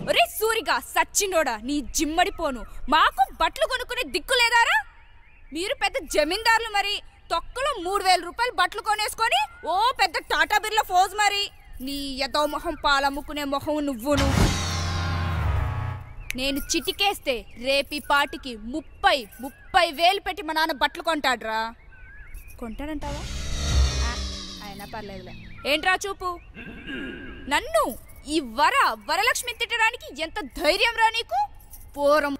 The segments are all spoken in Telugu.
ఒరే సూరిగా సచ్చినోడా నీ జిమ్మడిపోను మాకు బట్టలు కొనుక్కునే దిక్కు లేదారా మీరు పెద్ద జమీందారులు మరి తొక్కలో 3000 రూపాయలు బట్టలు కొనేసుకొని ఓ పెద్ద టాటా బిర్లా ఫోజ్ మరి నీ ఎదో మొహం పాలమ్ముకునే మొహం నువ్వును నేను చిటికేస్తే రేపి పాటికి 30,000 పెట్టి మా నాన్న బట్టలు కొంటాడ్రా కొంటాడంటావా అయినా పర్లేదులే ఏంట్రా చూపు నన్ను ఈ వరలక్ష్మి తిట్టడానికి ఎంత ధైర్యం రా నీకు పోరం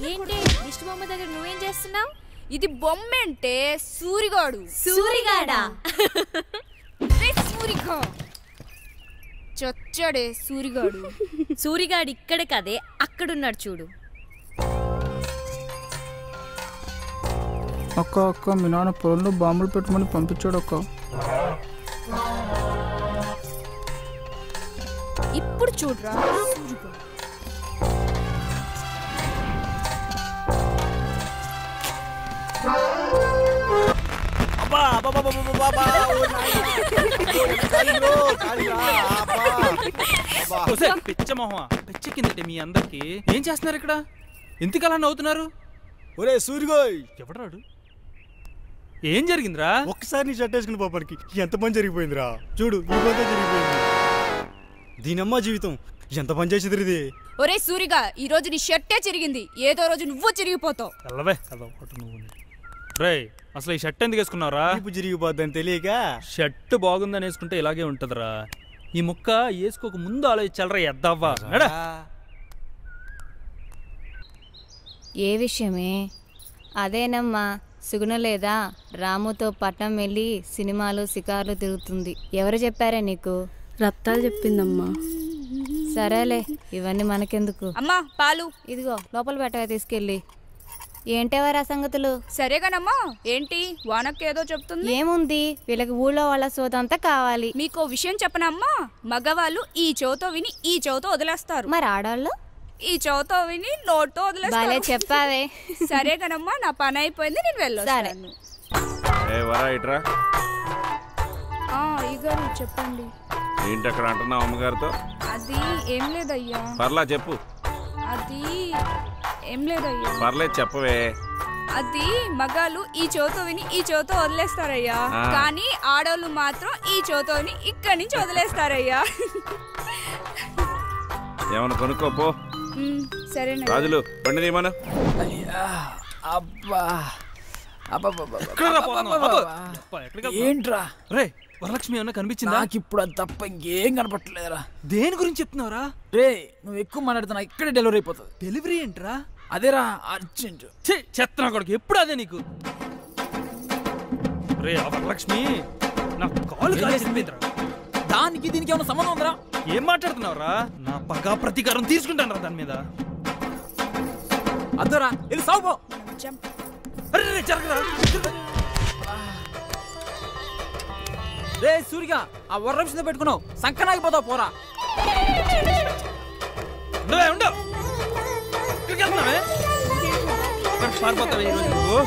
ఏంటి దిష్టి బొమ్మ దగ్గర నువ్వేం చేస్తున్నావు ఇది బొమ్మంటే సూరిగాడు సూరిగాడా సూరిగా చచ్చాడే సూరిగాడు సూరిగాడు ఇక్కడ కదే అక్కడున్నాడు చూడు అక్క మీ నాన్న పొలంలో బాంబులు పెట్టమని పంపించాడు అక్క ఇప్పుడు చూడరా సూరిగాడు పిచ్చ కిందటి మీ అందరికి ఏం చేస్తున్నారు ఇక్కడ ఎందుకలా నవ్వుతున్నారు ఒరే సూరిగోయ్ ఎవడాడు ఏం జరిగిందిరా ఒక్కసారి నీ షర్ట్ వేసుకుని పాపడికి ఎంత పని జరిగిపోయిందిరా చూడు ఈ పని జరిగిపోయింది దీనమ్మ జీవితం ఎంత పని చేసేది ఇది ఒరే సూరిగా ఈ రోజు నీ షర్టే చిరిగింది ఏదో రోజు నువ్వు చిరిగిపోతావు రేయ్ అసలు ఈ షర్ట్ ఎందుకు వేసుకున్నారా ఇప్పుడు జరిగిపోద్దని తెలియక షర్ట్ బాగుందని వేసుకుంటే ఇలాగే ఉంటదిరా ఈ ముక్క వేసుకోక ముందు ఆలోచించాలరా ఎద్దవ్వా ఏ విషయమే అదేనమ్మా సుగుణ లేదా రాముతో పట్నం వెళ్ళి సినిమాలు షికార్లు తిరుగుతుంది ఎవరు చెప్పారే నీకు రత్తాలు చెప్పిందమ్మా సరేలే ఇవన్నీ మనకెందుకు అమ్మా పాలు ఇదిగో లోపల పెట్టగా తీసుకెళ్ళి ఏంటేవారా సంగతులు సరేగానమ్మా ఏంటి వానక్కేదో చెప్తుంది ఏముంది వీళ్ళకి ఊళ్ళో వాళ్ళ సోదంతా కావాలి మీకో విషయం చెప్పనమ్మా మగవాళ్ళు ఈ చెవుతో విని ఈ చెవుతో వదిలేస్తారు మరి ఆడవాళ్ళు ఈ చెవుతో విని నోట్తో వదిలేస్తారు చెప్పావే సరేగానమ్మా నా పని అయిపోయింది నేను వెళ్ళొస్తాను అయ్యగారు చెప్పండి ఏంటి అక్కడ అంటున్నావు అమ్మగారితో అది ఏం లేదయ్యా పర్లా చెప్పు అది ఏం లేదయ్యా పర్లేదు చెప్పవే అది మగాళ్ళు ఈ చెవుతో విని ఈ చెవుతో వదిలేస్తారయ్యా కానీ ఆడవాళ్ళు మాత్రం ఈ చెవుతో విని ఇక్కడి నుంచి వదిలేస్తారయ్యా ఏమన్నా కొనుక్కోపో సరే రాజులు బండి తీయమను ఏంట్రా రే వరలక్ష్మి ఏమన్నా కనిపించిందా నాకు ఇప్పుడు అది తప్ప ఇంకేం కనపట్లేదురా దేని గురించి చెప్తున్నావురా రే నువ్వు ఎక్కువ మాట్లాడుతున్నా ఇక్కడే డెలివరీ అయిపోతుంది డెలివరీ ఏంట్రా అదేరా అర్జెంట్ చెత్తనా కొడుకు ఎప్పుడు అదే నీకు రే వరలక్ష్మి నా కాలు కాల్చిందిరా దానికి దీనికి ఏమైనా సంబంధం ఉందిరా ఏం మాట్లాడుతున్నావురా నా పగా ప్రతీకారం తీసుకుంటాను రా దాని మీద అద్దరా వెళ్ళి సాగుపో జరగరా రే సూరిగా ఆ వరలక్ష్మితో పెట్టుకున్నావు సంకనాగిపోతావు పోరా పారిపోతావే ఈరోజు నువ్వు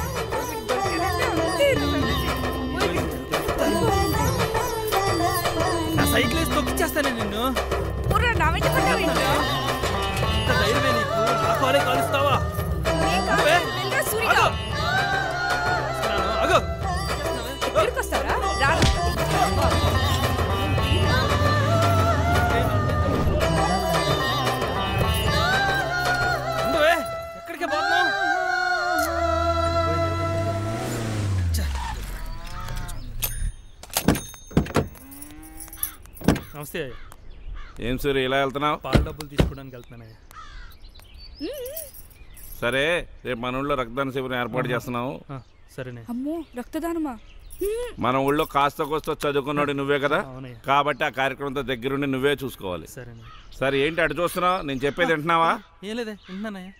నా సైకిల్ వేసి తొక్కిచ్చేస్తానే నిన్ను ధైర్యమే నీకు నా కాలే కాలుస్తావా ఎక్కడికే పోతున్నావు నమస్తే ఏం సూరి ఇలా వెళ్తున్నావు పాల డబ్బులు తీసుకోవడానికి వెళ్తున్నానయ్యా సరే రేపు మన ఊళ్ళో రక్తదాన శిబిరం ఏర్పాటు చేస్తున్నావు సరేనే అమ్మో రక్తదానమా మన ఊళ్ళో కాస్త కోస్త చదువుకున్నాడు నువ్వే కదా కాబట్టి ఆ కార్యక్రమంతో దగ్గరుండి నువ్వే చూసుకోవాలి సరే ఏంటి అటు చూస్తున్నావు నేను చెప్పేది వింటున్నావా ఏం లేదే వింటున్నానయ్యా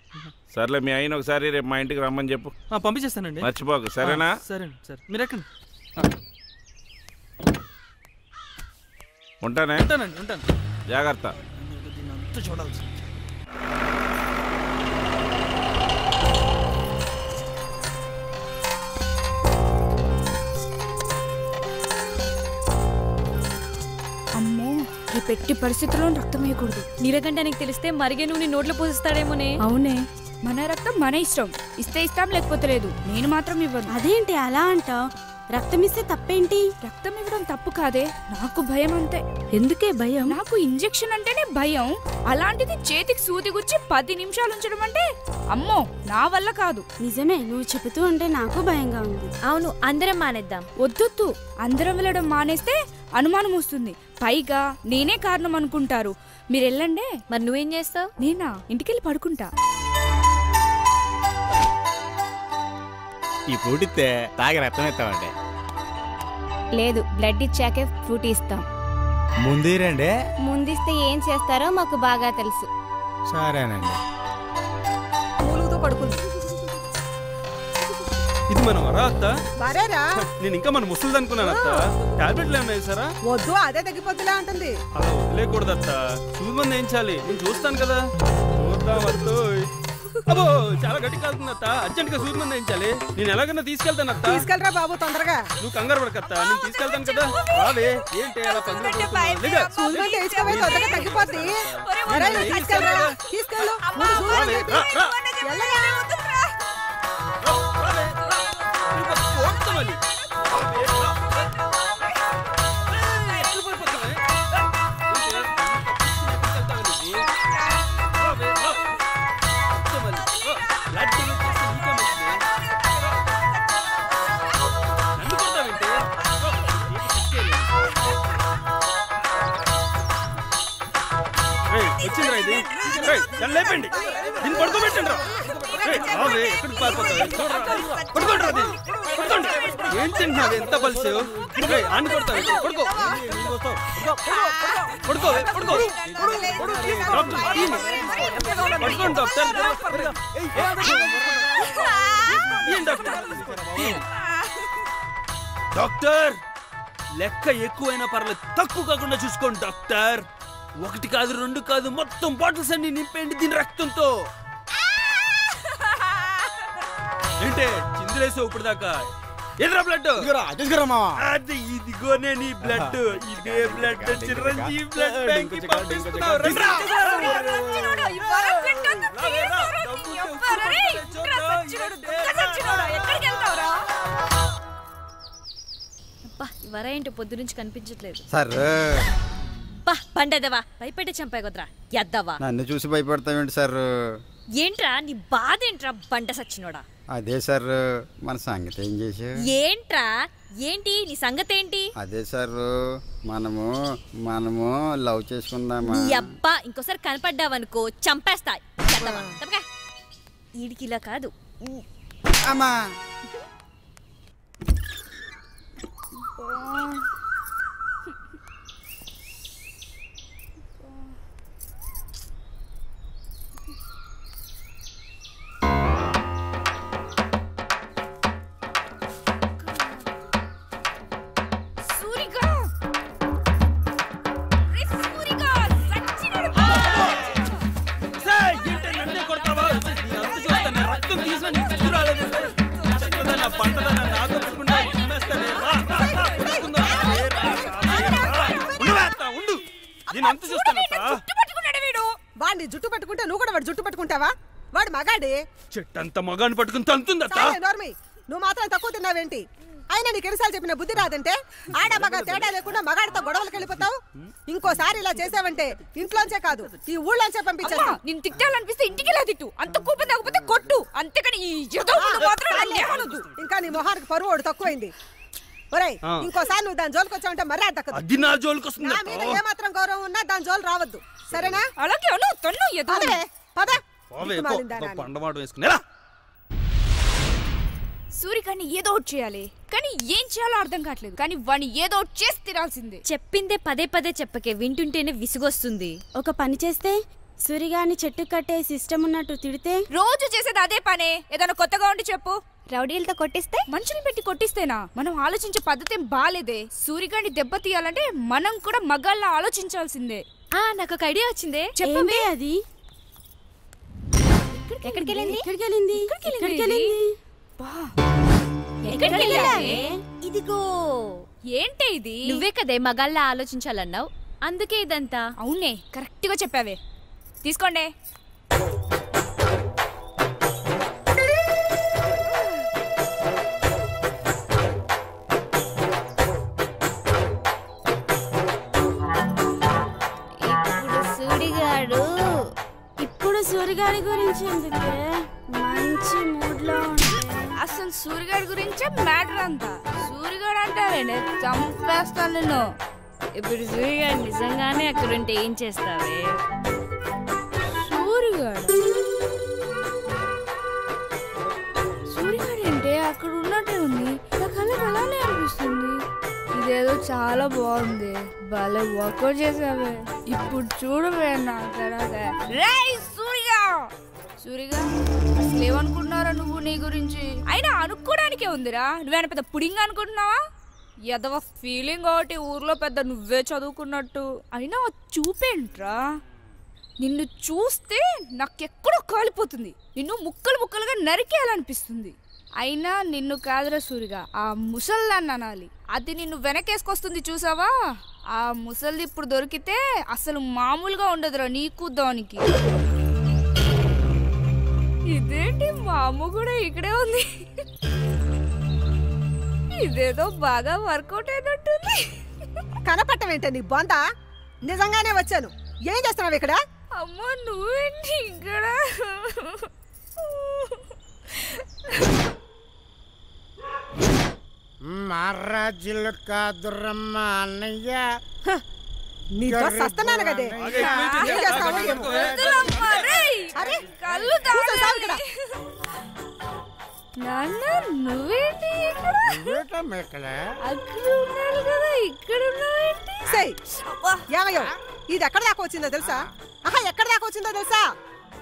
సర్లే మీ అయిన ఒకసారి రేపు మా ఇంటికి రమ్మని చెప్పు పంపించేస్తానండి మర్చిపోకు సరేనా సరే సరే మీరు ఎక్కండి ఉంటానే ఉంటాను జాగ్రత్త చూడాల్సి అమ్మో ఈ పెట్టి పరిస్థితుల్లో రక్తం వేయకూడదు. నీలకంఠానికి తెలిస్తే మరిగే నువ్వు నోట్లో పోసిస్తాడేమోనే. అవునే, మన రక్తం మన ఇష్టం. ఇస్తే ఇస్తాం, లేకపోతే లేదు. నేను మాత్రం ఇవ్వను. అదేంటి అలా అంటావు? రక్తం ఇస్తే తప్పేంటి? రక్తం ఇవ్వడం తప్పు కాదే, నాకు భయం అంతే. ఎందుకే భయం? నాకు ఇంజెక్షన్ అంటేనే భయం. అలాంటిది చేతికి సూది గుచ్చి 10 నిమిషాలు ఉంచడం అంటే అమ్మో, నా వల్ల కాదు. నిజమే, నువ్వు చెబుతూ ఉంటే నాకు భయంగా ఉంది. అవును, అందరం మానేద్దాం. వద్దొద్దు, అందరం వెళ్ళడం మానేస్తే అనుమానం వస్తుంది. పైగా నేనే కారణం అనుకుంటారు. మీరు వెళ్ళండి. మరి నువ్వేం చేస్తావు? నేనా ఇంటికెళ్ళి పడుకుంటా. ఈ ఫ్రూట్ ఇస్తే తాగి రక్తం ఎత్తామంటే. లేదు, బ్లడ్ ఇచ్చాకే ఫ్రూట్ ఇస్తాం. ముందేరండి. ముందిస్తే ఏం చేస్తారో మాకు బాగా తెలుసు. సరేనండి. ఇది మన వరా అత్త? మరేరా నేను ఇంకా మన ముసలిది అనుకున్నాను అత్త. టాబ్లెట్లు ఏమన్నా వేసారా? వద్దు, అదే తగ్గిపోతులా ఉంటుంది. అలా వదిలేకూడదు అత్త. సూది మంది వేయించాలి. నేను చూస్తాను కదా. చూద్దాం వద్దు. అబ్బో, చాలా గట్టి కాలుతుంది అత్త. అర్జెంట్ గా సూది మంది వేయించాలి. నేను ఎలాగైనా తీసుకెళ్తాను అత్త. తీసుకెళ్ళరా బాబు తొందరగా. నువ్వు కంగారు పడకత్త, నేను తీసుకెళ్తాను కదా. రావే, ఏంటి అలా పందులు సూది మంది వేసుకోవాలి, తొందరగా తగ్గిపోద్ది. మరే నువ్వు తీసుకెళ్ళరా, తీసుకెళ్ళు. ముందు సూది మంది వేయి. వెళ్ళరా. వచ్చిందిరా ఇది. లేపండి, దీన్ని పడుకోబెట్టండి రా. ఎక్కడికి పారిపోతావు? పడుకోండి, ఏం తింటున్నావు? ఎంత పలుసు ఆని కొడతావు. పడుకో పడుకో పడుకో. పడుకోండి డాక్టర్. డాక్టర్, లెక్క ఎక్కువైనా పర్లేదు, తక్కువ కాకుండా చూసుకోండి డాక్టర్. 1 కాదు 2 కాదు, మొత్తం బాటిల్స్ అన్ని నింపేయండి దీని రక్తంతో. ఏంటే చిందులేసావు ఇప్పుడు దాకా? ఎదురా బ్లడ్? అది ఇదిగోనే నీ బ్లడ్. ఇదే బ్లడ్ చిరంజీవి బ్లడ్ బ్యాంక్ కి పంపిస్తున్నావు. వరా ఏంటో పొద్దు నుంచి కనిపించట్లేదు. పండదవా భయపెట్టే చంపాయి కుదరా ఎద్దవా. నన్ను చూసి భయపడతావేంటి సార్? ఏంట్రా నీ బాధ ఏంట్రా బండ సచ్చినోడా? అదే సార్, మన సంగతి ఏం చేసా? ఏంట్రా ఏంటి నీ సంగతి ఏంటి? అదే సార్, మనము లవ్ చేసుకుందామా? నీ అబ్బా ఇంకోసారి కనపడ్డావనుకో చంపేస్తా. ఈడికి ఇలా కాదు. అమ్మా వాడిని జుట్టు పట్టుకుంటే నువ్వు కూడా వాడు జుట్టు పట్టుకుంటావా? వాడు మగాడే. చెట్టంత మగాన్ని పట్టుకుని తంతుందత్త. నువ్వు మాత్రం తక్కువ తిన్నావేంటి? అయినా నీకు ఎన్నిసార్లు చెప్పిన బుద్ధి రాదంటే? ఆడ మగ తేడా లేకుండా మగాడితో గొడవలకు వెళ్ళిపోతావు. ఇంకోసారి ఇలా చేసావంటే ఇంట్లోంచే కాదు ఈ ఊళ్ళోంచే పంపించాను. నేను తిట్టాలనిపిస్తే ఇంటికి ఇలా తిట్టు, అంత కోపం తగ్గకపోతే కొట్టు, అంతేకాని ఇంకా నీ మొహానికి పరువు తక్కువైంది. ఒరేయ్, ఇంకోసారి నువ్వు దాని జోలికి వచ్చావంటే మర్యాద దక్కదు. అది నా జోలికి వస్తుంది. నా మీద ఏమాత్రం గౌరవం ఉన్నా దాని జోలు రావద్దు, సరేనా? అలాగే పద. పండమాటం వేసుకునేలా. సూర్యకాన్ని ఏదో ఒకటి చేయాలి, కానీ ఏం చేయాలో అర్థం కావట్లేదు. కానీ వాడిని ఏదో ఒకటి చేసి తినాల్సిందే. చెప్పిందే పదే పదే చెప్పకే, వింటుంటేనే విసుగొస్తుంది. ఒక పని చేస్తే సూరిగాని చెట్టు కట్టే సిస్టమ్ ఉన్నట్టు తిడితే? రోజు చేసేది అదే పనే. ఏదైనా కొత్తగా ఉండి చెప్పు. రౌడీలతో కొట్టిస్తే? మనుషుల్ని పెట్టి కొట్టిస్తేనా? మనం ఆలోచించే పద్ధతి ఏం బాలేదే. సూర్యగాని దెబ్బ తీయాలంటే మనం కూడా మగాళ్ళ ఆలోచించాల్సిందే. నాకు ఒక ఐడియా వచ్చిందే. చెప్పండి. అది ఎక్కడికి వెళ్ళింది? ఇదిగో ఏంటి ఇది? నువ్వే కదే మగాళ్ళ ఆలోచించాలన్నావు. అందుకే ఇదంతా. అవునే, కరెక్ట్గా చెప్పావే. తీసుకోండి. ఇప్పుడు సూరిగాడి గురించి ఎందుకే? మంచి మూడ్ లో ఉంటే అసలు సూరిగాడి గురించే మ్యాటర్ అంతా. సూరిగాడు అంటావేండి, చంపేస్తాను నిన్ను. ఇప్పుడు సూర్యగాడు నిజంగానే అక్కడుంటే ఏం చేస్తావే? సూరిగాడు అంటే అక్కడ ఉన్నట్టే ఉంది. నా కళ్ళకి అలానే అనిపిస్తుంది. ఇదేదో చాలా బాగుంది. భలే వర్కౌట్ చేసావే. ఇప్పుడు చూడవే నా సూరిగా అసలు ఏమనుకుంటున్నారా నువ్వు నీ గురించి? అయినా అనుకోవడానికే ఉందిరా. నువ్వేనా పెద్ద పుడింగ్ అనుకుంటున్నావా? ఎదవ ఫీలింగ్ ఒకటి, ఊర్లో పెద్ద నువ్వే చదువుకున్నట్టు. అయినా చూపేంట్రా, నిన్ను చూస్తే నాకెక్కడో కాలిపోతుంది. నిన్ను ముక్కలు ముక్కలుగా నరికేయాలనిపిస్తుంది. అయినా నిన్ను కాదురా సూరిగా, ఆ ముసల్దాన్ని అనాలి. అది నిన్ను వెనకేసుకొస్తుంది చూసావా? ఆ ముసల్ది ఇప్పుడు దొరికితే అసలు మామూలుగా ఉండదురా నీకు దానికి. ఇదేంటి మా అమ్మ కూడా ఇక్కడే ఉంది. ఇదేదో బాగా వర్కౌట్ అయినట్టుంది. కనపట్టమేంటే నీ బొంద? నిజంగానే వచ్చాను. ఏం చేస్తున్నావు ఇక్కడ? అమ్మ నువ్వేంటి ఇక్కడ? మహారాజులు కాదురమ్మ అన్నయ్య. నీతో సస్తున్నాను కదే. నాన్న నువ్వేంటి ఇక్కడ? అక్కడ ఉన్నారు కదా, ఇక్కడ ఉన్నావేంటి? ఏమయ్యో, ఇది ఎక్కడ దాకా వచ్చిందో తెలుసా? ఎక్కడ దాకా వచ్చిందో తెలుసా?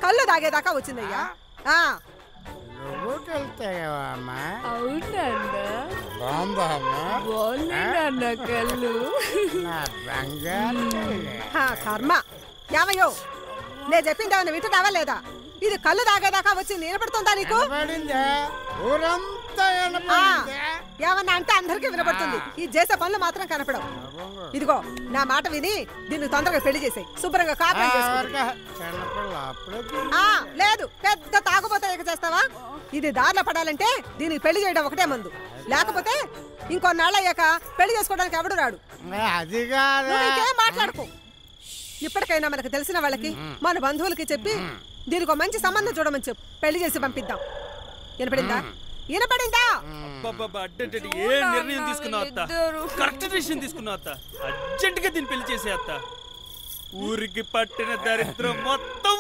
కళ్ళు దాగేదాకా వచ్చిందయ్యా. కళ్ళు కర్మ. ఏమయ్యో, నేను చెప్పింది ఏమన్నా వింటున్నావా లేదా? ఇది కళ్ళు దాగేదాకా వచ్చింది. వినపడుతుందా నీకు? ఏమన్నా అంటే అందరికీ వినపడుతుంది. ఈ చేసే పనులు మాత్రం కనపడవు. ఇదిగో నా మాట విని దీన్ని తొందరగా పెళ్లి చేసాయి. శుభ్రంగా కాపురం లేదు. పెద్ద తాగుబోతే ఎగ చేస్తావా? ఇది దారిలో పడాలంటే దీనికి పెళ్లి చేయడం ఒకటే మందు. లేకపోతే ఇంకొన్నాళ్ళు అయ్యాక పెళ్లి చేసుకోవడానికి ఎవడు రాడు. ఇంకేం మాట్లాడుకో. ఇప్పటికైనా మనకు తెలిసిన వాళ్ళకి, మన బంధువులకి చెప్పి దీనికి ఒక మంచి సంబంధం చూడమని చెప్పు. పెళ్లి చేసి పంపిద్దాం. వినపడిందా? ఏ నిర్ణయం తీసుకున్నావు అత్త? కరెక్ట్ డిసిషన్ తీసుకున్నావు అత్త. అర్జెంట్ గా దీన్ని పెళ్లి చేసే అత్త. ఊరికి పట్టిన దరిద్రం మొత్తం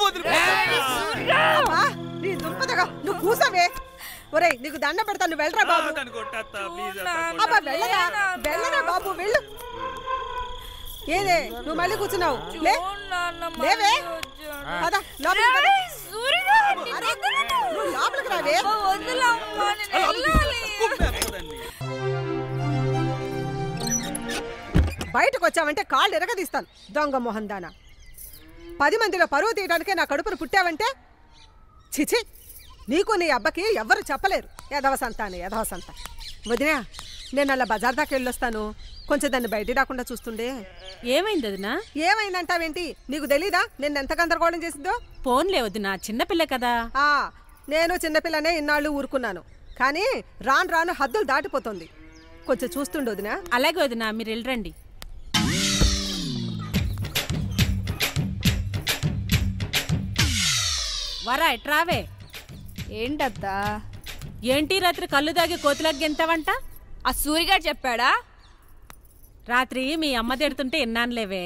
నువ్వు కూసవే. ఒరేయ్ నీకు దండ పెడతా, నువ్వు వెళ్ళరా బాబు. వెళ్ళరా బాబు, వెళ్ళు. ఏదే నువ్వు మళ్ళీ కూర్చున్నావు? లేవే, లోపలికి రావే. బయటకు వచ్చావంటే కాళ్ళు ఎరగదీస్తాను. దొంగ మొహన్ దానా. 10 మందిలో పరువు తీయడానికే నా కడుపును పుట్టావంటే చిచి. నీకు నీ అబ్బకి ఎవ్వరు చెప్పలేరు. యధవసంత. వదినా, నేను అలా బజార్ దాకా వెళ్ళొస్తాను. కొంచెం దాన్ని బయట రాకుండా చూస్తుండే. ఏమైంది వదినా? ఏమైందంటావేంటి? నీకు తెలీదా నేను ఎంత గందరగోళం చేసిందో? ఫోన్లే వదినా, చిన్నపిల్ల కదా. నేను చిన్నపిల్లనే ఇన్నాళ్ళు ఊరుకున్నాను. కానీ రాను రాను హద్దులు దాటిపోతుంది. కొంచెం చూస్తుండే వదినా. అలాగే వదినా, మీరు వెళ్ళరండి. వరా ఎట్రావే. ఏంటత్తా? ఏంటి రాత్రి కళ్ళు దాగి కోతులకి గెంతావంట? ఆ సూరిగాడు చెప్పాడా? రాత్రి మీ అమ్మ తిడుతుంటే విన్నానులేవే.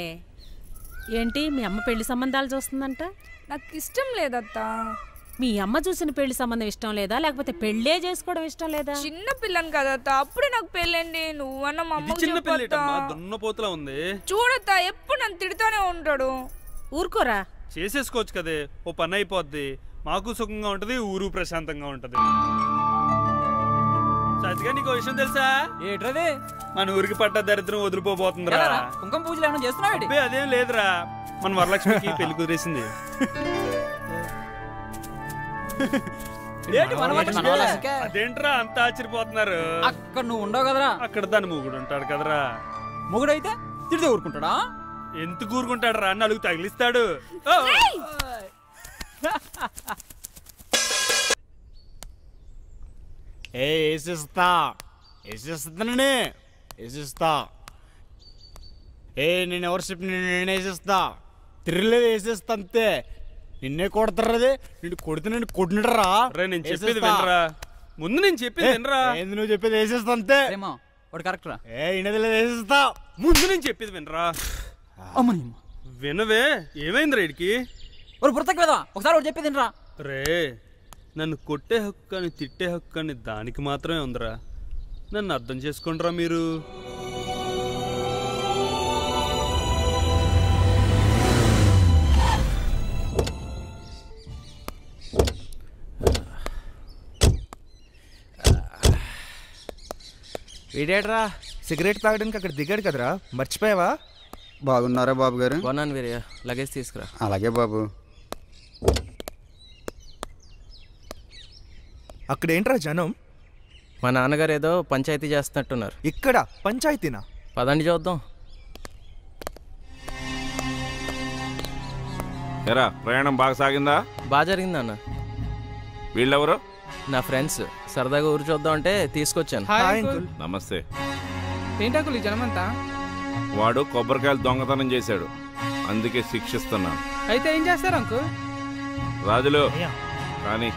ఏంటి మీ అమ్మ పెళ్లి సంబంధాలు చూస్తుందంట? నాకు ఇష్టం లేదత్తా. మీ అమ్మ చూసిన పెళ్లి సంబంధం ఇష్టం లేదా, లేకపోతే పెళ్లే చేసుకోవడం ఇష్టం లేదా? చిన్న పిల్లని కదత్తా, అప్పుడే నాకు పెళ్ళండి. నువ్వన్న మా అమ్మ ఉంది చూడత్తా, ఎప్పుడు నన్ను తిడుతూనే ఉంటాడు. ఊరుకోరా, చేసేసుకోవచ్చు కదే. ఓ పని అయిపోద్ది. మాకు సుఖంగా ఉంటది, ఊరు ప్రశాంతంగా ఉంటది. సత్తిగా నీకు విషయం తెలుసా? ఏట్రది? మన ఊరికి పట్ట దరిద్రం వదిలిపోబోతుందిరా. కుంకుమ పూజలు ఏమైనా చేస్తున్నావు? అదేం లేదురా, మన వరలక్ష్మికి పెళ్లి కుదిరేసింది. అదేంట్రా అంత ఆశ్చర్యపోతున్నారు? అక్కడ నువ్వు ఉండవు కదరా. అక్కడ దాని మొగుడు ఉంటాడు కదరా. మొగుడైతే తిడితే ఊరుకుంటాడా? ఎంత కూరుకుంటాడు రా, నలుగు తగిలిస్తాడు. వేసిస్తా. నేను ఎవరు చెప్పి నేను వేసేస్తా. తిరగలేదు వేసేస్తా అంతే. నిన్నే కొడతారది, నిన్ను కొడితే నేను కొట్టినరా. నేను చెప్పేది వినరా, ముందు నేను చెప్పేది వినరా. ఏంది నువ్వు చెప్పేది వేసేస్తా అంతే. కరెక్ట్ రా. ఇనది లేదు వేసేస్తా. ముందు నేను చెప్పేది వినరా. వినవే, ఏమైందిరా వీడికి? ఒకసారి చెప్పేది వినరా. రే, నన్ను కొట్టే హక్కు అని తిట్టే హక్కు అని దానికి మాత్రమే ఉందిరా. నన్ను అర్థం చేసుకుంటారా మీరు? వీడేట్రా సిగరెట్ తాగడానికి అక్కడ దిగాడు కదరా, మర్చిపోయావా? బాగున్నారా బాబు గారు? బాగున్నాను వీరయ్య, లగేజ్ తీసుకురా. అలాగే బాబు. అక్కడ ఏంట్రా జనం? మా నాన్నగారు ఏదో పంచాయతీ చేస్తున్నట్టున్నారు. ఇక్కడ పంచాయతీనా? పదండి చూద్దాం. ఎరా ప్రయాణం బాగా సాగిందా? బాగా జరిగిందన్న. వీళ్ళెవరు? నా ఫ్రెండ్స్, సరదాగా ఊరు చూద్దాం అంటే తీసుకొచ్చాను. నమస్తే. ఏంటంకుల్ ఈ జనమంతా? వాడు కొబ్బరికాయలు దొంగతనం చేశాడు, అందుకే శిక్షిస్తున్నాను. అయితే ఏం చేస్తారు అంకుల్? రాజులు కానీ